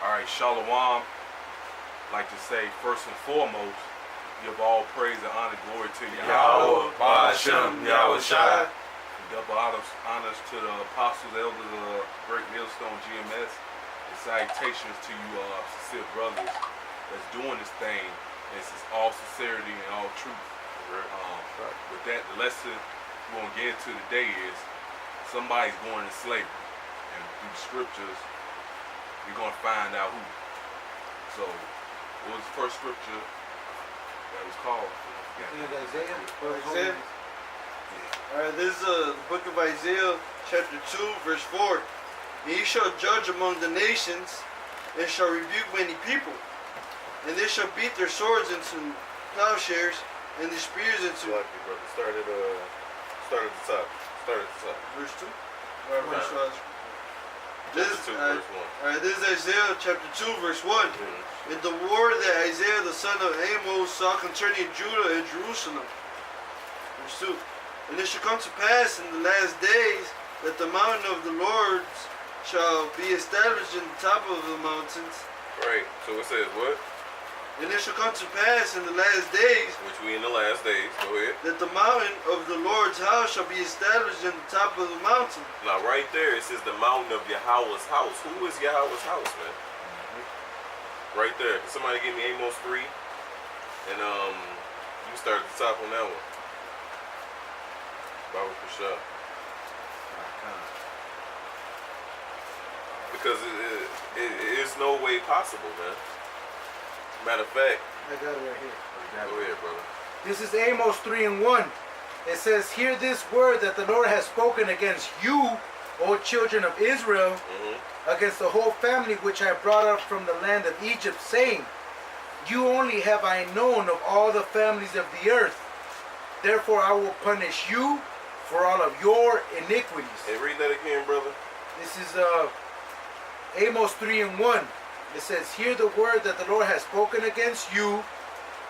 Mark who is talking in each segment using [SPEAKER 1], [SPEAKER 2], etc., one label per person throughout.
[SPEAKER 1] Alright, Shalom. Like to say, first and foremost, give all praise and honor, glory to
[SPEAKER 2] Yahweh, Ba'ashem, Yahweh Shai.
[SPEAKER 1] Double honors to the apostles, elders of Great Millstone GMS. And salutations to you, sincere brothers that's doing this thing. This is all sincerity and all truth. With that, the lesson we're going to get into today is somebody's going into slavery. And through the scriptures, we're going to find out who. So, what was the first scripture that was called?
[SPEAKER 3] Isaiah. Alright, this is the book of Isaiah, chapter 2, verse 4. And ye shall judge among the nations, and shall rebuke many people. And they shall beat their swords into plowshares, and their spears into...
[SPEAKER 2] Lucky, brother. Start at the top.
[SPEAKER 3] Verse 2?
[SPEAKER 2] Verse 2, verse 1.
[SPEAKER 3] Alright, this is Isaiah chapter 2, verse 1.
[SPEAKER 2] Mm-hmm.
[SPEAKER 3] In the word that Isaiah the son of Amos saw concerning Judah and Jerusalem. Verse 2. And it shall come to pass in the last days that the mountain of the Lord shall be established in the top of the mountains.
[SPEAKER 2] Right, so it says what?
[SPEAKER 3] And it shall come to pass in the last days,
[SPEAKER 2] Which we in the last days. Go ahead.
[SPEAKER 3] that the mountain of the Lord's house shall be established in the top of the mountain.
[SPEAKER 2] Now right there it says the mountain of Yahweh's house. Who is Yahweh's house, man? Right there. Can somebody give me Amos 3? And you start at the top on that one. Baruch Hashah. Because it is no way possible, man. Matter of fact,
[SPEAKER 4] I got it right here.
[SPEAKER 2] go ahead, brother.
[SPEAKER 4] This is Amos 3 and 1. It says, hear this word that the Lord has spoken against you, O children of Israel, against the whole family which I brought up from the land of Egypt, saying, you only have I known of all the families of the earth. Therefore I will punish you for all of your iniquities.
[SPEAKER 2] Hey, read that again, brother.
[SPEAKER 4] This is Amos 3 and 1. It says, hear the word that the Lord has spoken against you,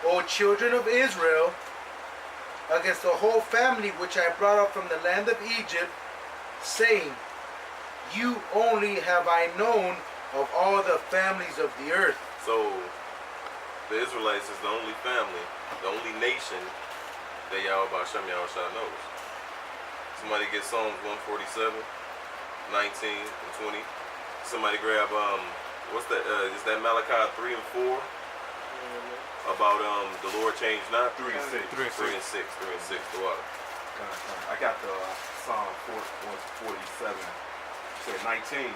[SPEAKER 4] O children of Israel, against the whole family which I brought up from the land of Egypt, saying, you only have I known of all the families of the earth.
[SPEAKER 2] So, the Israelites is the only family, the only nation that Yahweh Ba'ashem Yahweh Shai knows. Somebody get Psalms 147, 19 and 20. Somebody grab, what's that, is that Malachi 3 and 4? About the Lord changed not?
[SPEAKER 1] 3 and 6.
[SPEAKER 2] 3 and 6, 3 and 6, the water.
[SPEAKER 1] I got the Psalm 147. You said 19.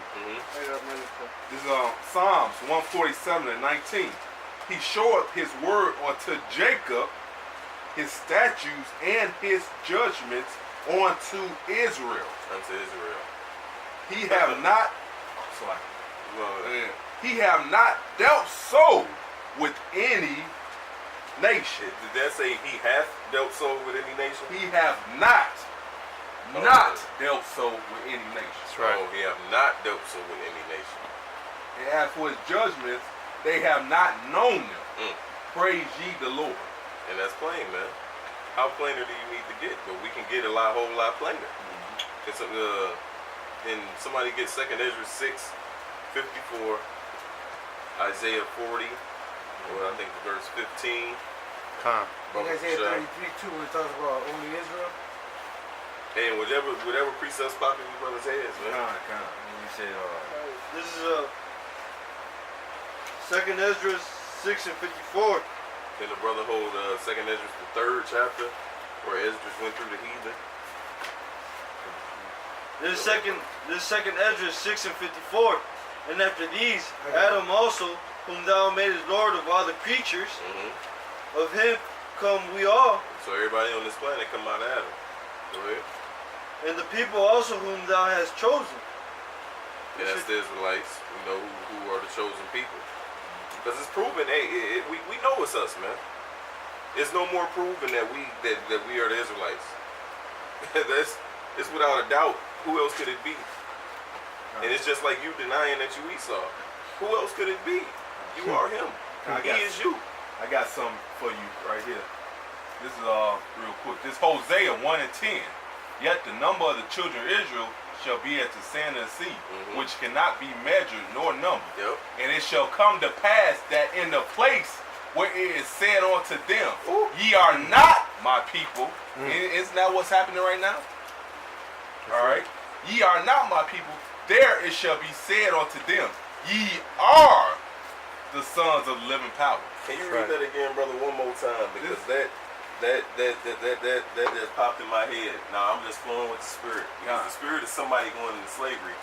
[SPEAKER 1] This is Psalms 147 and 19. He showeth his word unto Jacob, his statutes and his judgments unto Israel.
[SPEAKER 2] Unto Israel.
[SPEAKER 1] He have not.
[SPEAKER 2] Well,
[SPEAKER 1] He have not dealt so with any nation.
[SPEAKER 2] did that say he hath dealt so with any nation?
[SPEAKER 1] He have not dealt so with any nation.
[SPEAKER 2] That's right. Oh, he have not dealt so with any nation.
[SPEAKER 1] And as for his judgments, they have not known them. Praise ye the Lord.
[SPEAKER 2] And that's plain, man. How plainer do you need to get? But we can get a whole lot plainer. It's and somebody get 2nd Ezra 6, 54, Isaiah 40, or I think verse 15.
[SPEAKER 4] Isaiah 33 too, when it talks about only Israel.
[SPEAKER 2] And whatever precepts pop in your brother's heads, man.
[SPEAKER 1] You say,
[SPEAKER 3] This is 2nd Ezra 6 and 54.
[SPEAKER 2] Can the brother hold 2nd Ezra the 3rd chapter, where Ezra went through the heathen?
[SPEAKER 3] This is second Ezra 6 and 54. And after these, Adam also, whom thou madest Lord of all the creatures, of him come we all.
[SPEAKER 2] So everybody on this planet come out of Adam. Go ahead.
[SPEAKER 3] And the people also whom thou hast chosen.
[SPEAKER 2] And that's the Israelites. We know who are the chosen people. Because it's proven, we know it's us, man. It's no more proven that we are the Israelites. It's without a doubt. Who else could it be? And it's just like you denying that you Esau. Who else could it be? You are him. He is you.
[SPEAKER 1] I got something for you right here. This is real quick. This Hosea 1 and 10. Yet the number of the children of Israel shall be as the sand of the sea,
[SPEAKER 2] Mhm.
[SPEAKER 1] which cannot be measured nor numbered.
[SPEAKER 2] Yep.
[SPEAKER 1] And it shall come to pass that in the place where it is said unto them,
[SPEAKER 2] Ooh.
[SPEAKER 1] ye are not my people. Isn't that what's happening right now? All right. Ye are not my people. There it shall be said unto them, ye are the sons of the living power.
[SPEAKER 2] Can you
[SPEAKER 4] Right.
[SPEAKER 2] read that again, brother, one more time? Because that just popped in my head. Now I'm just flowing with the spirit. Because
[SPEAKER 1] Yeah.
[SPEAKER 2] the spirit is somebody going into slavery,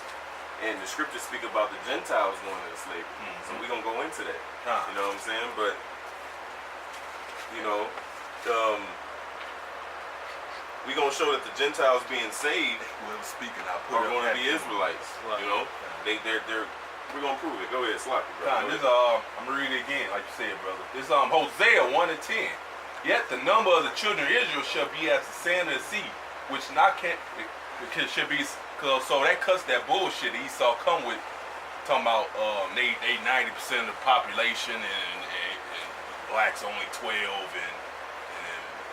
[SPEAKER 2] and the scriptures speak about the Gentiles going into slavery. So we're gonna go into that. You know what I'm saying? But you know, we're gonna show that the Gentiles being saved
[SPEAKER 1] Well, speaking, I
[SPEAKER 2] are going to be Israelites.
[SPEAKER 1] Right.
[SPEAKER 2] You know, they're we're gonna prove it. Go ahead, Sloppy.
[SPEAKER 1] Nah, this I'm gonna read it again, like you said, brother. This Hosea 1:10. Yet the number of the children of Israel shall be as the sand of the sea, which not can because should be so that cuts that bullshit Esau come with, talking about they 90% of the population and blacks only 12 and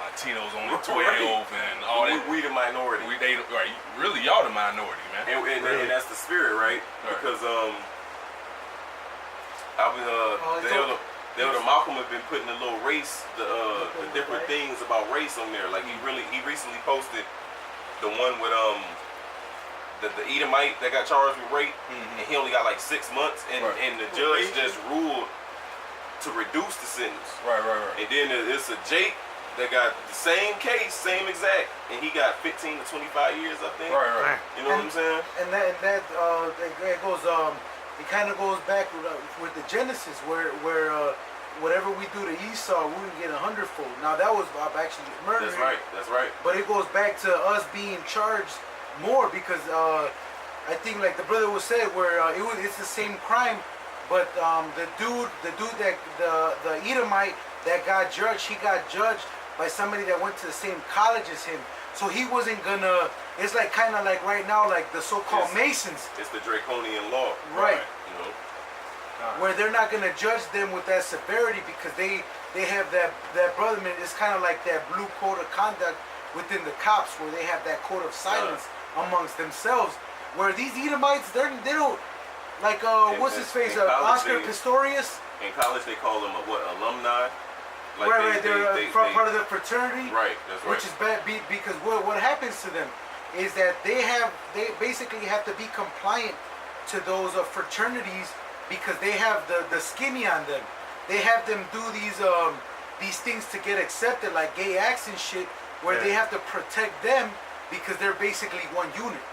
[SPEAKER 1] Latinos only 12 and all that.
[SPEAKER 2] We the minority.
[SPEAKER 1] They right, really y'all the minority, man.
[SPEAKER 2] And that's the spirit, right?
[SPEAKER 1] Right.
[SPEAKER 2] Because I was the elder Malcolm had been putting a little race, the different things about race on there. Like he recently posted the one with the Edomite that got charged with rape, and he only got like 6 months, and the judge just ruled to reduce the sentence.
[SPEAKER 1] Right.
[SPEAKER 2] And then it's a Jake that got the same case, same exact, and he got 15 to 25 years, I think.
[SPEAKER 1] Right.
[SPEAKER 2] You know what I'm saying?
[SPEAKER 4] And that it goes it kind of goes back with the Genesis where whatever we do to Esau, we can get 100-fold. Now that was actually murder.
[SPEAKER 2] That's right.
[SPEAKER 4] But it goes back to us being charged more because I think like the brother was said where it's the same crime, but the dude that the Edomite that got judged, he got judged by somebody that went to the same college as him. So he wasn't gonna. It's like kind of like right now, like the so-called Masons,
[SPEAKER 2] It's the draconian law.
[SPEAKER 4] right?
[SPEAKER 2] You know.
[SPEAKER 4] Where they're not gonna judge them with that severity because they have that brother man. It's kind of like that blue code of conduct within the cops, where they have that code of silence amongst themselves. Where these Edomites, they don't like what's his face,
[SPEAKER 2] in college
[SPEAKER 4] Oscar
[SPEAKER 2] they-
[SPEAKER 4] Pistorius.
[SPEAKER 2] In college, they call them alumni. Like
[SPEAKER 4] Right. They're part of the fraternity.
[SPEAKER 2] Right. That's right.
[SPEAKER 4] Which is bad because what happens to them is that they basically have to be compliant to those fraternities because they have the skinny on them. They have them do these things to get accepted, like gay acts and shit, where they have to protect them because they're basically one unit.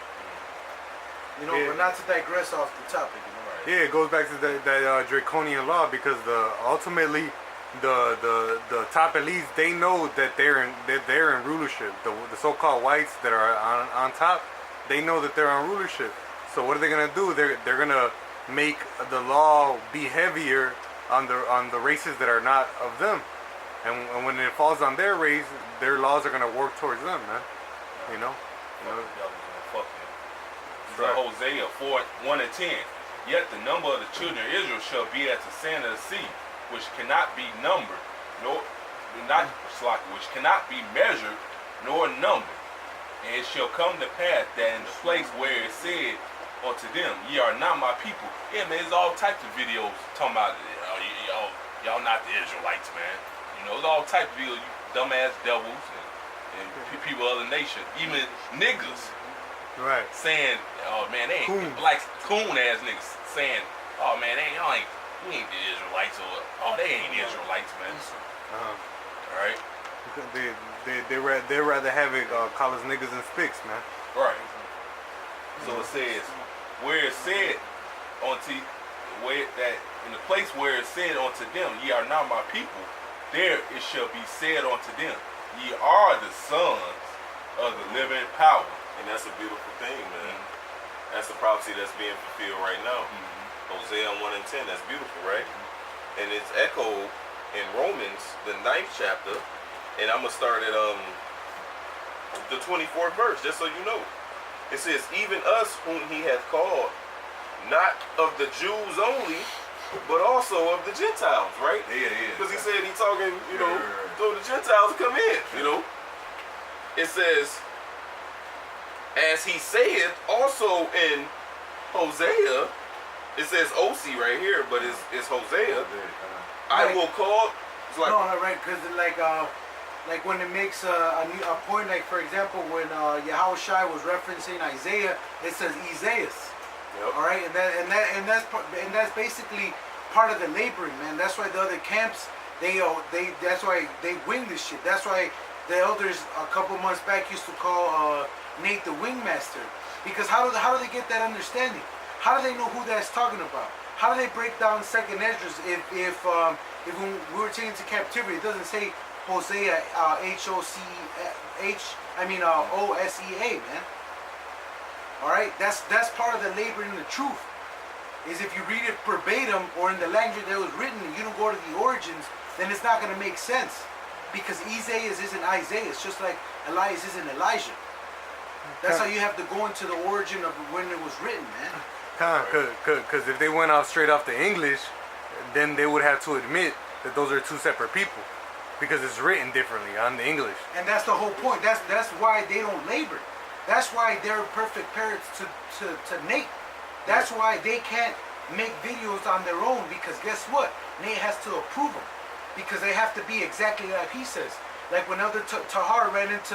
[SPEAKER 4] You know, but not to digress off the topic. You know?
[SPEAKER 5] Yeah, it goes back to that draconian law because ultimately the top elites, they know that they're in rulership. The so-called whites that are on top, they know that they're on rulership. So what are they gonna do? They're gonna make the law be heavier on the races that are not of them, and when it falls on their race, their laws are gonna work towards them, man. You know.
[SPEAKER 1] Fuck them. This is Hosea 4:1-10. Yet the number of the children of Israel shall be as the sand of the sea, which cannot be numbered, which cannot be measured nor numbered. And it shall come to pass that in the place where it said unto them, ye are not my people. Yeah, man, there's all types of videos talking about y'all not the Israelites, man. You know, there's all types of videos, you dumbass devils and people of other nations, even niggas.
[SPEAKER 5] Right.
[SPEAKER 1] Saying, oh man, they ain't
[SPEAKER 5] Coon.
[SPEAKER 1] like coon ass niggas saying, oh man, we ain't the Israelites or they ain't Israelites, man. All right,
[SPEAKER 5] They rather have it call us niggas and spicks, man.
[SPEAKER 1] right. So it says, where it said in the place where it said unto them, ye are not my people, there it shall be said unto them, ye are the sons of the living power.
[SPEAKER 2] And that's a beautiful thing, man. That's a prophecy that's being fulfilled right now. Hosea 1:10. That's beautiful, right? And it's echoed in Romans, the 9th chapter. And I'm gonna start at the 24th verse, just so you know. It says, even us whom he hath called, not of the Jews only, but also of the Gentiles, right?
[SPEAKER 1] Yeah.
[SPEAKER 2] Because he said he talking, so the Gentiles come in, you know. It says, As he saith also in Hosea, it says OC right here, but it's Hosea. I
[SPEAKER 4] Right.
[SPEAKER 2] will call. It's like,
[SPEAKER 4] No, right, because like when it makes a point, like for example, when Yahushua was referencing Isaiah, it says Isaiah.
[SPEAKER 2] yep.
[SPEAKER 4] All right, and that's basically part of the laboring, man. That's why the other camps that's why they wing this shit. That's why the elders a couple months back used to call Nate the wingmaster, because how do they get that understanding? How do they know who that's talking about? How do they break down Second Esdras if when we were taken to captivity, it doesn't say Hosea OSEA, man. All right, that's part of the labor in the truth. Is if you read it verbatim or in the language that was written, and you don't go to the origins, then it's not going to make sense. Because Isaiah isn't Isaiah. It's just like Elias isn't Elijah. That's how you have to go into the origin of when it was written, man.
[SPEAKER 5] Because if they went out straight off the English, then they would have to admit that those are two separate people, because it's written differently on the English.
[SPEAKER 4] And that's the whole point. That's why they don't labor. That's why they're perfect parrots to Nate. That's why they can't make videos on their own, because guess what? Nate has to approve them, because they have to be exactly like he says. Like when Elder Tahar ran into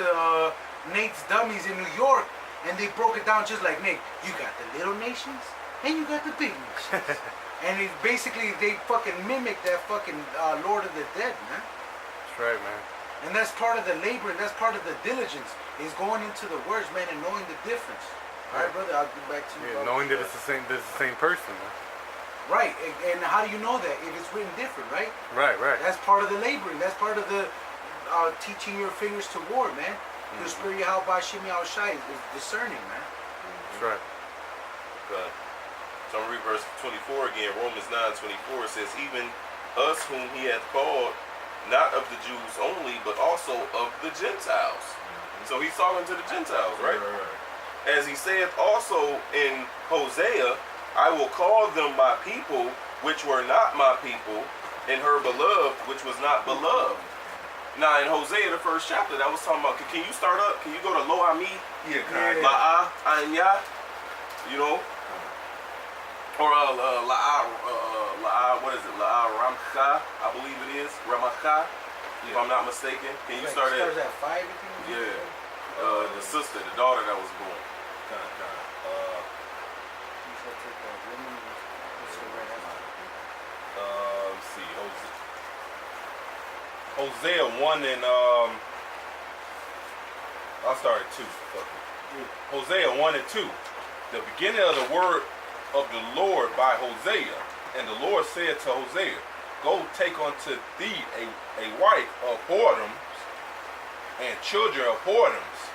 [SPEAKER 4] Nate's dummies in New York, and they broke it down just like Nate. You got the little nations, and you got the big nations. And it basically, they fucking mimic that fucking Lord of the Dead, man.
[SPEAKER 5] That's right, man.
[SPEAKER 4] And that's part of the labor, and that's part of the diligence, is going into the words, man, and knowing the difference. All right, brother, I'll get back to you.
[SPEAKER 5] Yeah, knowing that it's the same person, man.
[SPEAKER 4] Right, and how do you know that if it's written different, right?
[SPEAKER 5] Right.
[SPEAKER 4] That's part of the laboring. That's part of the teaching your fingers to war, man. The spirit of Bashim Yahushai is discerning, man.
[SPEAKER 5] That's right.
[SPEAKER 2] Okay. So I'm going to read verse 24 again. Romans 9:24 says, even us whom he hath called, not of the Jews only, but also of the Gentiles. So he's talking to the Gentiles, right? As he saith also in Hosea, I will call them my people, which were not my people, and her beloved, which was not beloved. Now in Hosea, the first chapter, that was talking about, can you start up? Can you go to Lo Ami?
[SPEAKER 1] Yeah, kind of.
[SPEAKER 2] La'a, Anya, you know? Or La'a, what is it? La'a Ramcha, I believe it is. Ramcha, if I'm not mistaken. Can you start at?
[SPEAKER 4] Starts at 5, you think?
[SPEAKER 2] Yeah. The sister, the daughter that was born.
[SPEAKER 1] Let's see, Hosea 1 and I'll start at 2. Fuck it. Hosea 1 and 2. The beginning of the word of the Lord by Hosea. And the Lord said to Hosea, go take unto thee a wife of whoredoms and children of whoredoms.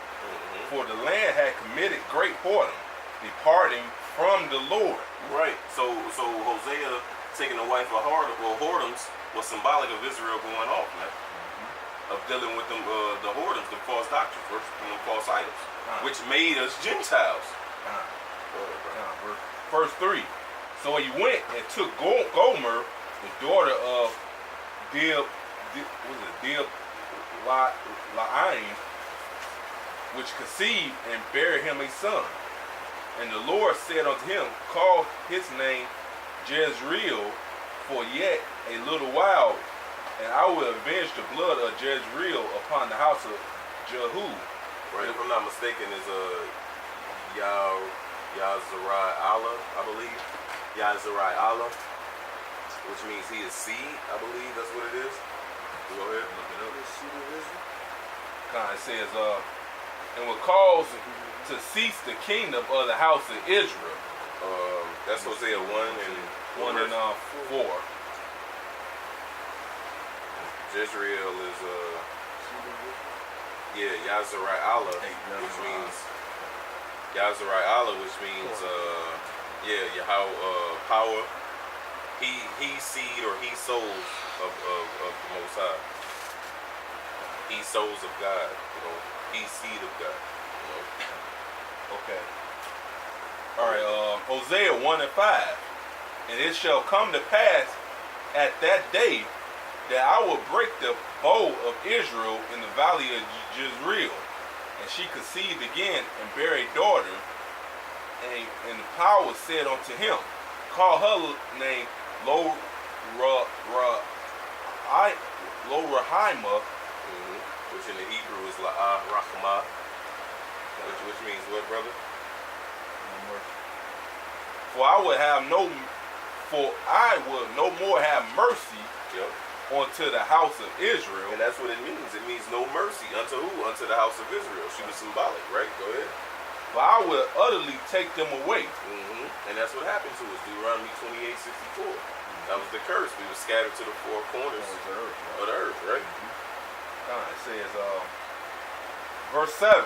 [SPEAKER 1] For the land had committed great whoredom, departing from the Lord.
[SPEAKER 2] Right. So Hosea taking a wife of whoredoms was symbolic of Israel going off, man. Of dealing with them, the whoredoms, the false doctrines, worshiping them false idols, which made us Gentiles.
[SPEAKER 1] Verse 3. So he went and took Gomer, the daughter of Dib La'ain, which conceived and bare him a son. And the Lord said unto him, call his name Jezreel, for yet a little while, and I will avenge the blood of Jezreel upon the house of Jehu.
[SPEAKER 2] Right, if I'm not mistaken, is Yazarai Allah, I believe. Yazarai Allah, which means he is seed, I believe that's what it is. Go ahead and look it up.
[SPEAKER 1] It says, and will cause to cease the kingdom of the house of Israel.
[SPEAKER 2] That's Hosea 1 and
[SPEAKER 1] 4.
[SPEAKER 2] Jezreel is Yazarai Allah, which means power. He seed or he souls of the Most High. He souls of God, He seed of God,
[SPEAKER 1] Okay. Alright, Hosea 1 and 5. And it shall come to pass at that day that I will break the bow of Israel in the valley of Jezreel, And she conceived again and bare a daughter. And the power said unto him, call her name Lo-Rahima,
[SPEAKER 2] which in the Hebrew is La'ah Rachmah, which means what, brother?
[SPEAKER 1] For I will no more have mercy
[SPEAKER 2] Yep.
[SPEAKER 1] unto the house of Israel.
[SPEAKER 2] And that's what it means. It means no mercy. Unto who? Unto the house of Israel. She was symbolic, right? Go ahead.
[SPEAKER 1] For I will utterly take them away.
[SPEAKER 2] And that's what happened to us. Deuteronomy 28:64. That was the curse. We were scattered to the four corners of the earth, right?
[SPEAKER 1] It says, verse 7.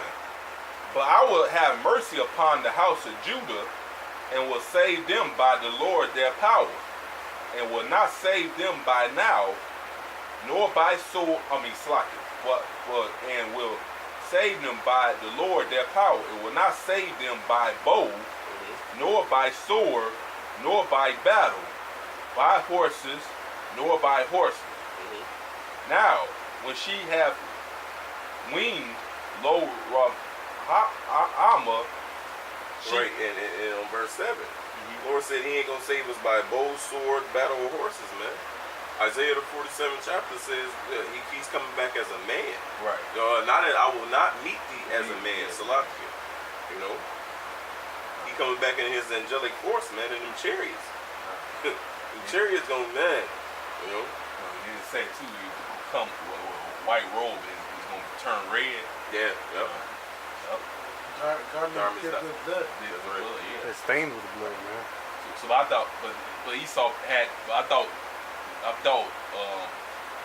[SPEAKER 1] But I will have mercy upon the house of Judah, and will save them by the Lord their power, and will not save them by now, nor by sword, and will save them by the Lord their power. It will not save them by bow, nor by sword, nor by battle, by horses, nor by horses. Now, when she have weaned Lo-Rahima,
[SPEAKER 2] Right, and on verse 7, Lord said he ain't going to save us by bow, sword, battle, or horses, man. Isaiah the 47th chapter says he's coming back as a man.
[SPEAKER 1] right?
[SPEAKER 2] Not that I will not meet thee as a man, Salakia. You know? He coming back in his angelic force, man, in them chariots. Them chariots going, man, you know?
[SPEAKER 1] He didn't say too, you come with a white robe and it's going to turn red.
[SPEAKER 2] Yeah, yep.
[SPEAKER 4] Garment dipped with blood.
[SPEAKER 1] That's right. Yeah.
[SPEAKER 5] It's stained with blood, man.
[SPEAKER 1] So I thought, but Esau had, I thought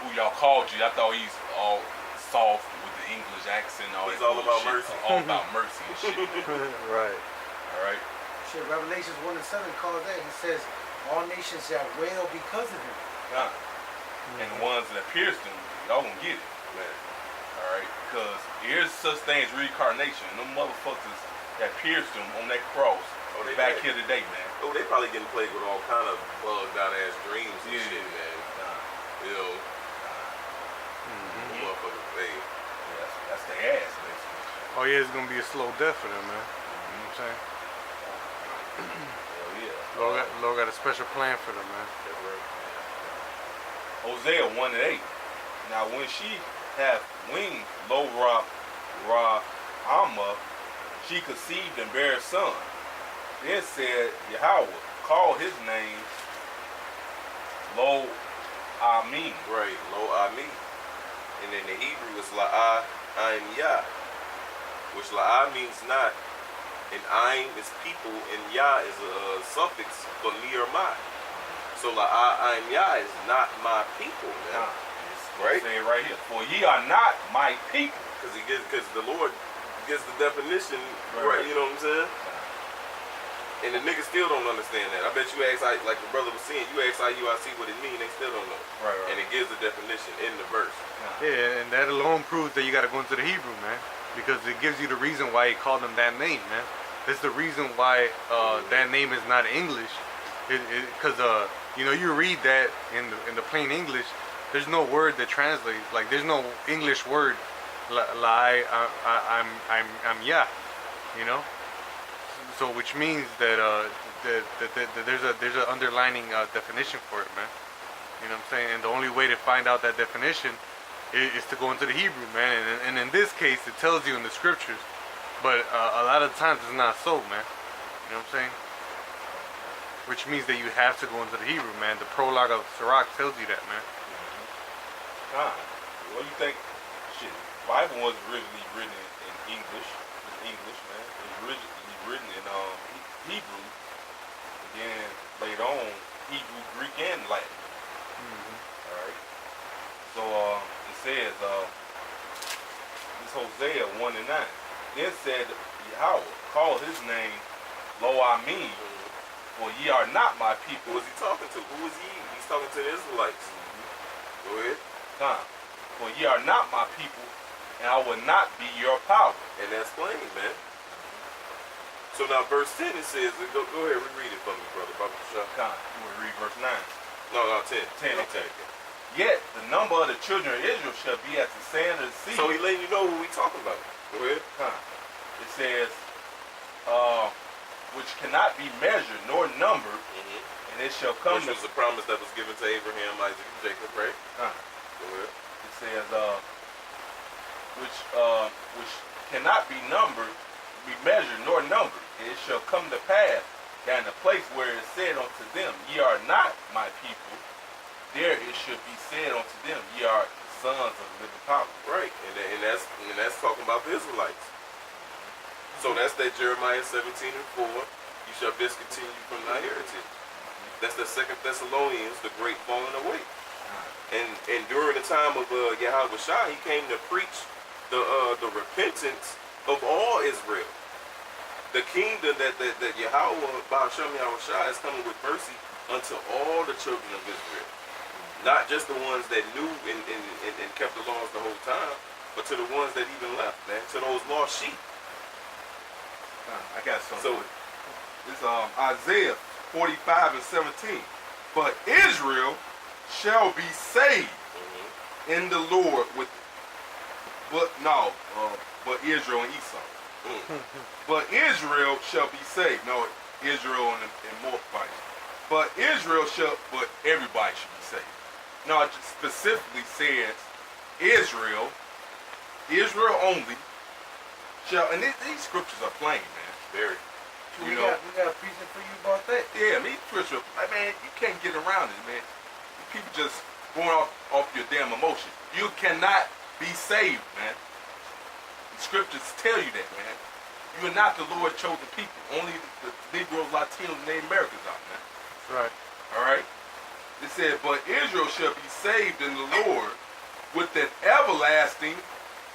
[SPEAKER 1] who y'all called you, I thought he's all soft with the English accent, all
[SPEAKER 2] He's
[SPEAKER 1] that
[SPEAKER 2] all about
[SPEAKER 1] bullshit,
[SPEAKER 2] mercy.
[SPEAKER 1] all about mercy and shit.
[SPEAKER 5] Right.
[SPEAKER 1] All right.
[SPEAKER 4] Shit, Revelations 1:7 calls that. It says, all nations shall wail because of him.
[SPEAKER 1] And the ones that pierced him, y'all gonna get it.
[SPEAKER 2] Man.
[SPEAKER 1] Alright? Because here's such thing as reincarnation. Them motherfuckers that pierced him on that cross
[SPEAKER 2] They
[SPEAKER 1] back
[SPEAKER 2] bad.
[SPEAKER 1] here today, man.
[SPEAKER 2] Oh, they probably getting plagued with all kind of bugged out ass dreams and
[SPEAKER 1] Yeah.
[SPEAKER 2] shit, man. You know, motherfuckers, hey.
[SPEAKER 1] That's the ass, basically.
[SPEAKER 5] Oh yeah, it's gonna be a slow death for them, man. You know what I'm saying?
[SPEAKER 1] Hell yeah.
[SPEAKER 5] Lord got a special plan for them, man.
[SPEAKER 2] That's right.
[SPEAKER 1] Hosea 1:8. Now when she hath weaned Lo-Rahima, she conceived and bare a son. Then said Yahweh, call his name Lo-Ami.
[SPEAKER 2] Right, Lo-Ami. And in the Hebrew it's La'ah Aim Yah, which La'ah means not, and Aim is people, and Yah is a suffix for me or my. So La'ah Aim Yah is not my people, man. Right?
[SPEAKER 1] Say it right here. For ye are not my people.
[SPEAKER 2] Because the Lord gives the definition,
[SPEAKER 1] Right.
[SPEAKER 2] right? You know what I'm saying? And the niggas still don't understand that. I bet you ask, like the brother was saying, you ask IUIC what it mean, they still don't know.
[SPEAKER 1] Right.
[SPEAKER 2] And it gives the definition in the verse.
[SPEAKER 5] Yeah, and that alone proves that you got to go into the Hebrew, man, because it gives you the reason why he called them that name, man. It's the reason why that name is not English, because you know, you read that in the plain English, there's no word that translates. Like there's no English word, I'm Yah, you know. So which means that there's an underlining definition for it, man. You know what I'm saying? And the only way to find out that definition is to go into the Hebrew, man. And in this case, it tells you in the scriptures, but a lot of times it's not so, man. You know what I'm saying? Which means that you have to go into the Hebrew, man. The prologue of Sirach tells you that, man.
[SPEAKER 1] What do you think? Shit, the Bible was originally written in English. It's English, man. It was originally written in Hebrew. And then later on, Hebrew, Greek, and Latin. Alright. So it says, this Hosea 1:9. Then said Yahweh, call his name Lo-Ami, for ye are not my
[SPEAKER 2] Who
[SPEAKER 1] people.
[SPEAKER 2] was he talking to? Who was he? He's talking to the Israelites. Go ahead.
[SPEAKER 1] For ye are not my people, and I will not be your power.
[SPEAKER 2] And that's plain, man. So now verse 10 it says, go ahead, reread it for me, brother.
[SPEAKER 1] You will read verse 9.
[SPEAKER 2] No, 10.
[SPEAKER 1] 10, okay. Yet the number of the children of Israel shall be as the sand of the sea.
[SPEAKER 2] So he letting you know who we talking about. Go ahead.
[SPEAKER 1] It says, which cannot be measured nor numbered, and it shall come
[SPEAKER 2] Which was the promise that was given to Abraham, Isaac, and Jacob, right?
[SPEAKER 1] Huh.
[SPEAKER 2] Go ahead.
[SPEAKER 1] It says, which cannot be numbered, be measured nor numbered, and it shall come to pass that in the place where it said unto them, ye are not my people, there it should be said unto them, ye are the sons of the living power.
[SPEAKER 2] Right, and that's talking about the Israelites. So that's that Jeremiah 17:4. You shall discontinue from thy heritage. That's the 2 Thessalonians, the great falling away. And during the time of Yahweh Shai, he came to preach the repentance of all Israel. The kingdom that Yahweh, Ba'ashem Yahweh Shai, is coming with mercy unto all the children of Israel. Not just the ones that knew and kept the laws the whole time, but to the ones that even left, man, to those lost sheep.
[SPEAKER 1] I got something.
[SPEAKER 2] So,
[SPEAKER 1] it's Isaiah 45:17. But Israel shall be saved in the Lord with, but Israel and Esau. But Israel shall be saved. No, Israel and multiply. But everybody should be saved. No, it specifically says Israel only shall, and these scriptures are plain, man.
[SPEAKER 2] very.
[SPEAKER 4] We got a preacher for you about that.
[SPEAKER 1] Yeah, these scriptures, man, you can't get around it, man. People just going off your damn emotion. You cannot be saved, man. The scriptures tell you that, man. You are not the Lord chosen people. Only the Negroes, Latinos, and Native Americans are, man.
[SPEAKER 5] That's right.
[SPEAKER 1] All right. It said, but Israel shall be saved in the Lord with an everlasting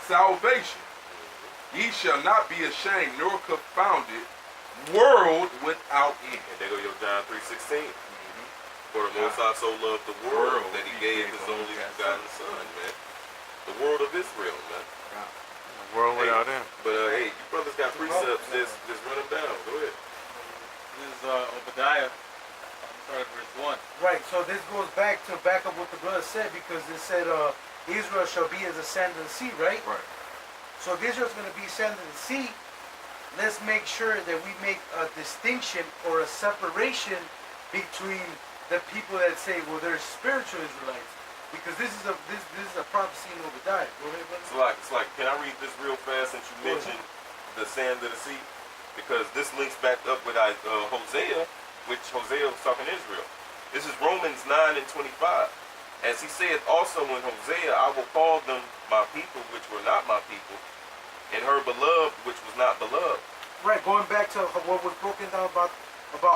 [SPEAKER 1] salvation. Ye shall not be ashamed nor confounded, world without end.
[SPEAKER 2] And there go your John 3:16. For the Most High so loved the world that he gave his only begotten Son, man. The world of Israel, man.
[SPEAKER 5] The world without him.
[SPEAKER 2] But hey, you brothers got precepts. Just run them down. Go ahead.
[SPEAKER 6] This is Obadiah, start at verse 1.
[SPEAKER 4] Right, so this goes back up what the brother said, because it said Israel shall be as the sand of the sea, right?
[SPEAKER 1] Right.
[SPEAKER 4] So if Israel's going to be sand of the sea, let's make sure that we make a distinction or a separation between the people that say, well, they're spiritual Israelites, because this is a prophecy in Obadiah. Go ahead, brother.
[SPEAKER 2] It's like, can I read this real fast since you mentioned the sand of the sea? Because this links back up with Hosea, which Hosea was talking to Israel. This is Romans 9:25. As he said also in Hosea, I will call them my people, which were not my people, and her beloved, which was not beloved.
[SPEAKER 4] Right, going back to what was broken down about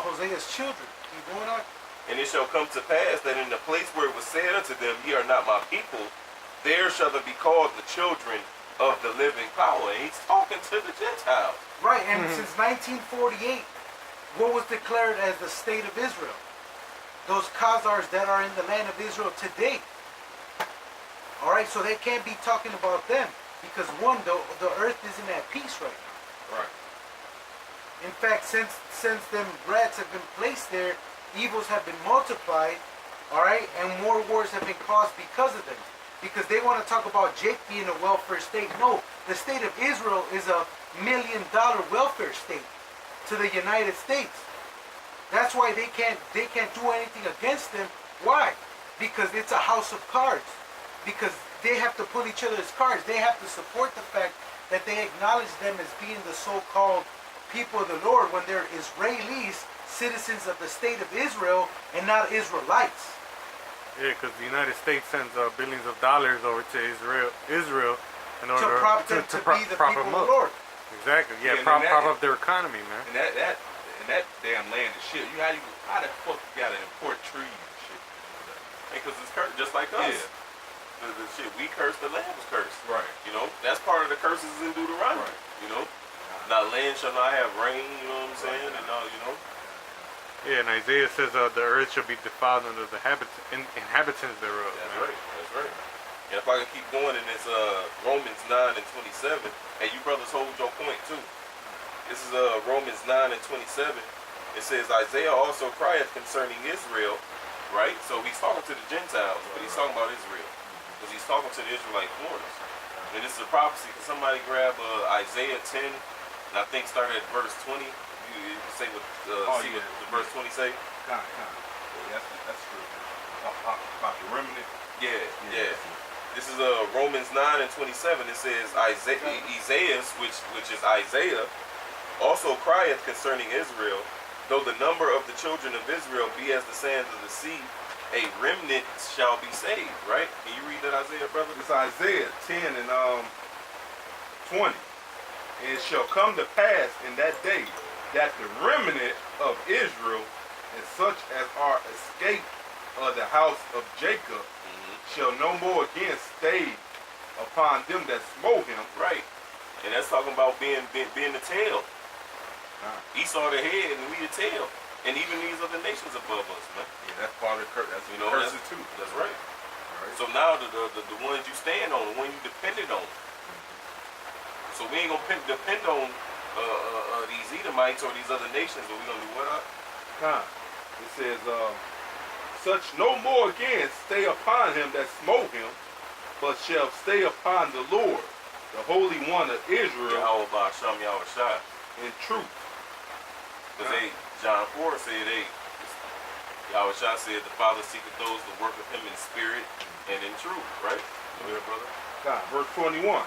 [SPEAKER 4] Hosea's children. Keep going on.
[SPEAKER 2] And it shall come to pass that in the place where it was said unto them, ye are not my people, there shall they be called the children of the living power. And he's talking to the Gentiles.
[SPEAKER 4] Right, and since 1948, what was declared as the state of Israel? Those Khazars that are in the land of Israel today. All right, so they can't be talking about them, because one, the earth isn't at peace right now.
[SPEAKER 1] Right.
[SPEAKER 4] In fact, since them rats have been placed there, evils have been multiplied, all right, and more wars have been caused because of them. Because they want to talk about Jake being a welfare state. No, the state of Israel is a $1 million welfare state to the United States. That's why they can't do anything against them. Why? Because it's a house of cards. Because they have to pull each other's cards. They have to support the fact that they acknowledge them as being the so-called people of the Lord when they're Israelis, citizens of the state of Israel, and not Israelites.
[SPEAKER 5] Yeah, because the United States sends billions of dollars over to Israel in order
[SPEAKER 4] To prop them to be the
[SPEAKER 5] prop
[SPEAKER 4] people
[SPEAKER 5] them
[SPEAKER 4] of
[SPEAKER 5] up.
[SPEAKER 4] the Lord.
[SPEAKER 5] Exactly. Yeah,
[SPEAKER 1] Yeah,
[SPEAKER 5] prop
[SPEAKER 1] and that-
[SPEAKER 5] up their economy, man.
[SPEAKER 1] And that damn land is shit. How the fuck you gotta import trees and shit?
[SPEAKER 2] Because it's cursed, just like us.
[SPEAKER 1] Yeah.
[SPEAKER 2] The shit, we cursed, the land was cursed.
[SPEAKER 1] Right.
[SPEAKER 2] You know, that's part of the curses in Deuteronomy.
[SPEAKER 1] Right.
[SPEAKER 2] You know, now land shall not have rain. You know what I'm saying? And all, you know.
[SPEAKER 5] Yeah, and Isaiah says the earth shall be defiled under the inhabitants thereof.
[SPEAKER 2] That's
[SPEAKER 5] man.
[SPEAKER 2] right. That's right. And if I can keep going in this Romans 9:27, and you brothers hold your point too. This is Romans 9:27. It says, Isaiah also crieth concerning Israel, right? So he's talking to the Gentiles, but he's talking about Israel. Because he's talking to the Israelite foreigners. And this is a prophecy. Can somebody grab Isaiah 10, and I think start at verse 20? You say what, see what the verse 20 say?
[SPEAKER 1] Kind. Yeah, that's true. About the remnant.
[SPEAKER 2] Yeah. This is Romans 9 and 27. It says Isaiah, which is Isaiah, also crieth concerning Israel, though the number of the children of Israel be as the sands of the sea, a remnant shall be saved. Right? Can you read that, Isaiah, brother?
[SPEAKER 1] It's Isaiah 10 and 20. And it shall come to pass in that day that the remnant of Israel and such as are escaped of the house of Jacob shall no more again stay upon them that smote him.
[SPEAKER 2] Right. And that's talking about being the tail. Esau the head and we the tail. And even these other nations above us, man.
[SPEAKER 1] Yeah, that's part of the curse. That's
[SPEAKER 2] You know,
[SPEAKER 1] curses
[SPEAKER 2] that's-
[SPEAKER 1] too.
[SPEAKER 2] That's right.
[SPEAKER 1] All right.
[SPEAKER 2] So now the ones you stand on, the one you depended on. So we ain't gonna depend on these Edomites or these other nations, but we gonna do what?
[SPEAKER 1] Con. It says, such no more again stay upon him that smote him, but shall stay upon the Lord, the Holy One of Israel,
[SPEAKER 2] Yahweh Ba'asham Yahweh Shai.
[SPEAKER 1] in truth.
[SPEAKER 2] Because John 4 said, Yahweh Shai said, the Father seeketh those to work with him in spirit and in truth, right? Go ahead, brother.
[SPEAKER 1] Con. Verse 21.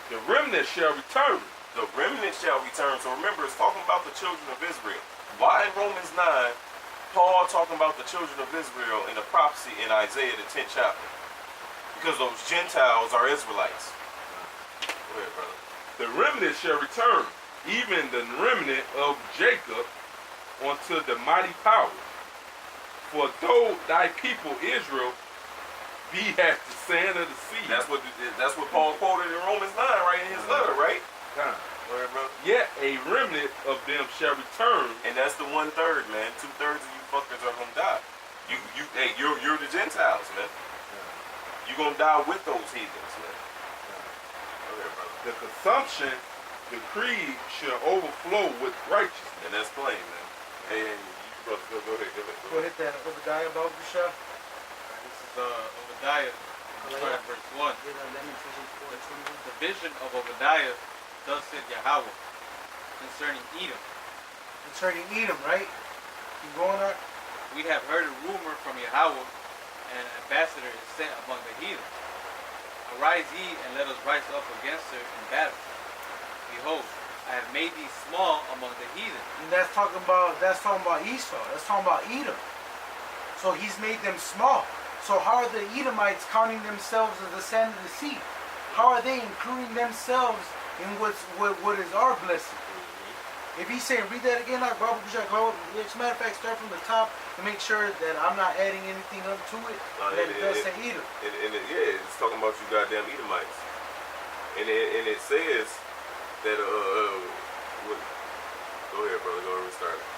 [SPEAKER 1] The remnant shall return.
[SPEAKER 2] The remnant shall return. So remember, it's talking about the children of Israel. Why in Romans 9, Paul talking about the children of Israel in a prophecy in Isaiah the 10th chapter? Because those Gentiles are Israelites. Go ahead, brother.
[SPEAKER 1] The remnant shall return, even the remnant of Jacob, unto the mighty power. For though thy people Israel be as the sand of the sea.
[SPEAKER 2] That's what Paul quoted in Romans 9, right in his letter, right?
[SPEAKER 1] Con.
[SPEAKER 2] Go ahead, brother.
[SPEAKER 1] Yet a remnant of them shall return.
[SPEAKER 2] And that's the 1/3, man. 2/3 of you fuckers are gonna die. You're the Gentiles, man. You gonna die with those heathens, man. Go ahead, brother.
[SPEAKER 1] The consumption decree shall overflow with righteousness.
[SPEAKER 2] And that's plain, man. And you brother, go ahead.
[SPEAKER 4] Go hit that Obadiah about Busha.
[SPEAKER 6] This is Obadiah, starting at verse 1. The vision of Obadiah, thus said Yahweh, concerning Edom.
[SPEAKER 4] Concerning Edom, right? Keep going on.
[SPEAKER 6] We have heard a rumor from Yahweh, and an ambassador is sent among the heathen. Arise ye, and let us rise up against her in battle. Behold, I have made thee small among the heathen.
[SPEAKER 4] And that's talking about Esau. That's talking about Edom. So he's made them small. So how are the Edomites counting themselves as the sand of the sea? How are they including themselves in what is our blessing? If he's saying, read that again, like Babu Kushak, as a matter of fact, start from the top to make sure that I'm not adding anything up to it. That it does say Edom.
[SPEAKER 2] Yeah, it's talking about you goddamn Edomites. And it says that go ahead, brother, go ahead and start it.